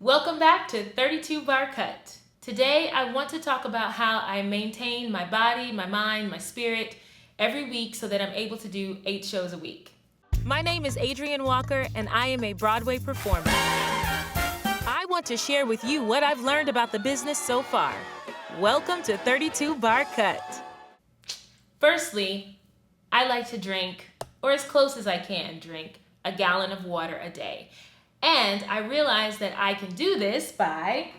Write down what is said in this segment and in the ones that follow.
Welcome back to 32 Bar Cut. Today I want to talk about how I maintain my body, my mind, my spirit every week so that I'm able to do 8 shows a week. My name is Adrienne Walker and I am a Broadway performer. I want to share with you what I've learned about the business so far. Welcome to 32 Bar Cut. Firstly, I like to drink, or as close as I can drink, a gallon of water a day. And I realized that I can do this by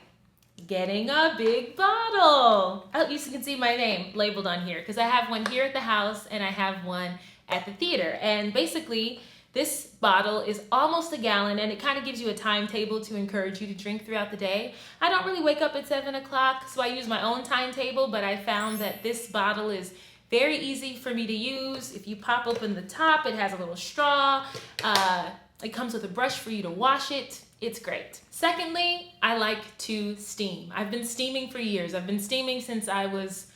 getting a big bottle. Oh, you can see my name labeled on here because I have one here at the house and I have one at the theater. And basically, this bottle is almost a gallon and it kind of gives you a timetable to encourage you to drink throughout the day. I don't really wake up at 7 o'clock, so I use my own timetable, but I found that this bottle is very easy for me to use. If you pop open the top, it has a little straw. It comes with a brush for you to wash it. It's great. Secondly, I like to steam. I've been steaming for years. I've been steaming since I was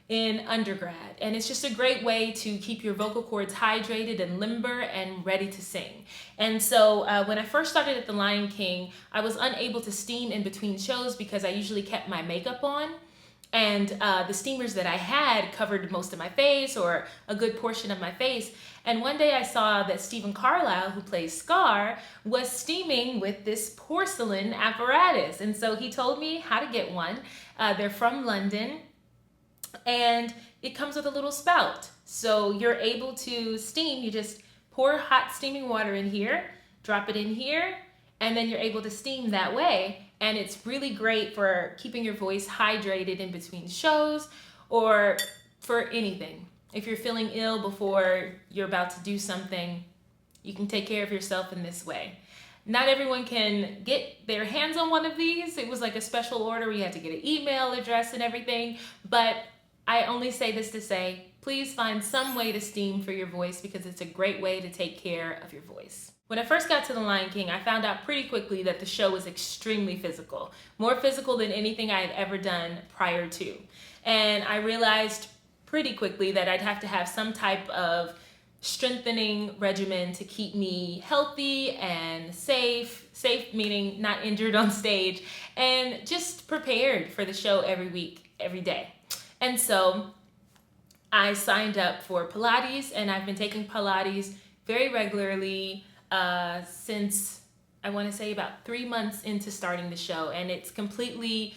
in undergrad. And it's just a great way to keep your vocal cords hydrated and limber and ready to sing. And so when I first started at The Lion King, I was unable to steam in between shows because I usually kept my makeup on. And the steamers that I had covered most of my face or a good portion of my face. And one day I saw that Stephen Carlisle, who plays Scar, was steaming with this porcelain apparatus. And so he told me how to get one. They're from London and it comes with a little spout. So you're able to steam. You just pour hot steaming water in here, drop it in here, and then you're able to steam that way. And it's really great for keeping your voice hydrated in between shows or for anything. If you're feeling ill before you're about to do something, you can take care of yourself in this way. Not everyone can get their hands on one of these. It was like a special order where you had to get an email address and everything. But I only say this to say, please find some way to steam for your voice because it's a great way to take care of your voice. When I first got to The Lion King, I found out pretty quickly that the show was extremely physical, more physical than anything I had ever done prior to. And I realized pretty quickly that I'd have to have some type of strengthening regimen to keep me healthy and safe meaning not injured on stage, and just prepared for the show every week, every day. And so I signed up for Pilates, and I've been taking Pilates very regularly since I want to say about 3 months into starting the show, and it's completely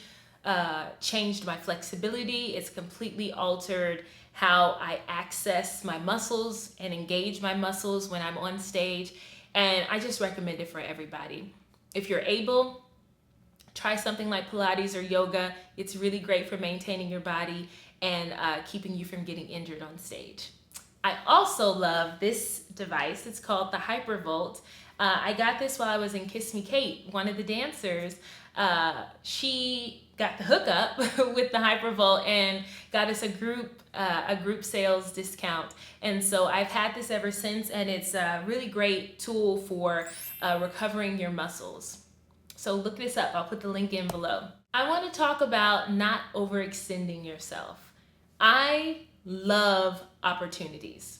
changed my flexibility. It's completely altered how I access my muscles and engage my muscles when I'm on stage, and I just recommend it for everybody. If you're able, try something like Pilates or yoga. It's really great for maintaining your body and keeping you from getting injured on stage. I also love this device. It's called the Hypervolt. I got this while I was in Kiss Me Kate. One of the dancers, she got the hookup with the Hypervolt and got us a group sales discount. And so I've had this ever since, and it's a really great tool for recovering your muscles. So look this up. I'll put the link in below. I want to talk about not overextending yourself. I love opportunities.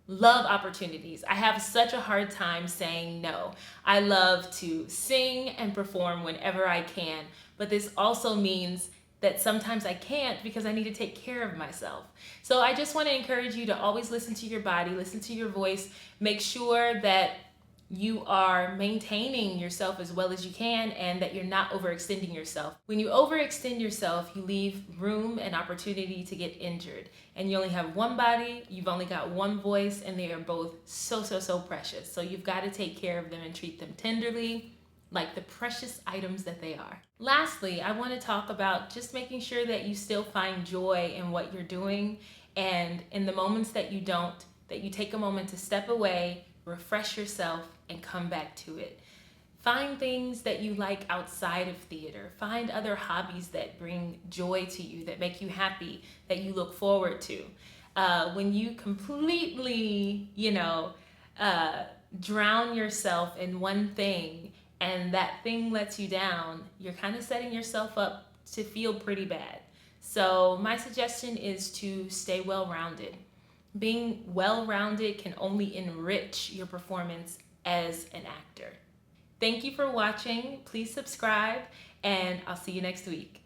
Love opportunities. I have such a hard time saying no. I love to sing and perform whenever I can, but this also means that sometimes I can't because I need to take care of myself. So I just want to encourage you to always listen to your body, listen to your voice, make sure that you are maintaining yourself as well as you can and that you're not overextending yourself. When you overextend yourself, you leave room and opportunity to get injured. And you only have one body, you've only got one voice, and they are both so precious. So you've got to take care of them and treat them tenderly, like the precious items that they are. Lastly, I want to talk about just making sure that you still find joy in what you're doing, and in the moments that you don't, that you take a moment to step away, refresh yourself, and come back to it. Find things that you like outside of theater. Find other hobbies that bring joy to you, that make you happy, that you look forward to. When you completely, drown yourself in one thing and that thing lets you down, you're kind of setting yourself up to feel pretty bad. So my suggestion is to stay well-rounded. Being well-rounded can only enrich your performance as an actor. Thank you for watching. Please subscribe, and I'll see you next week.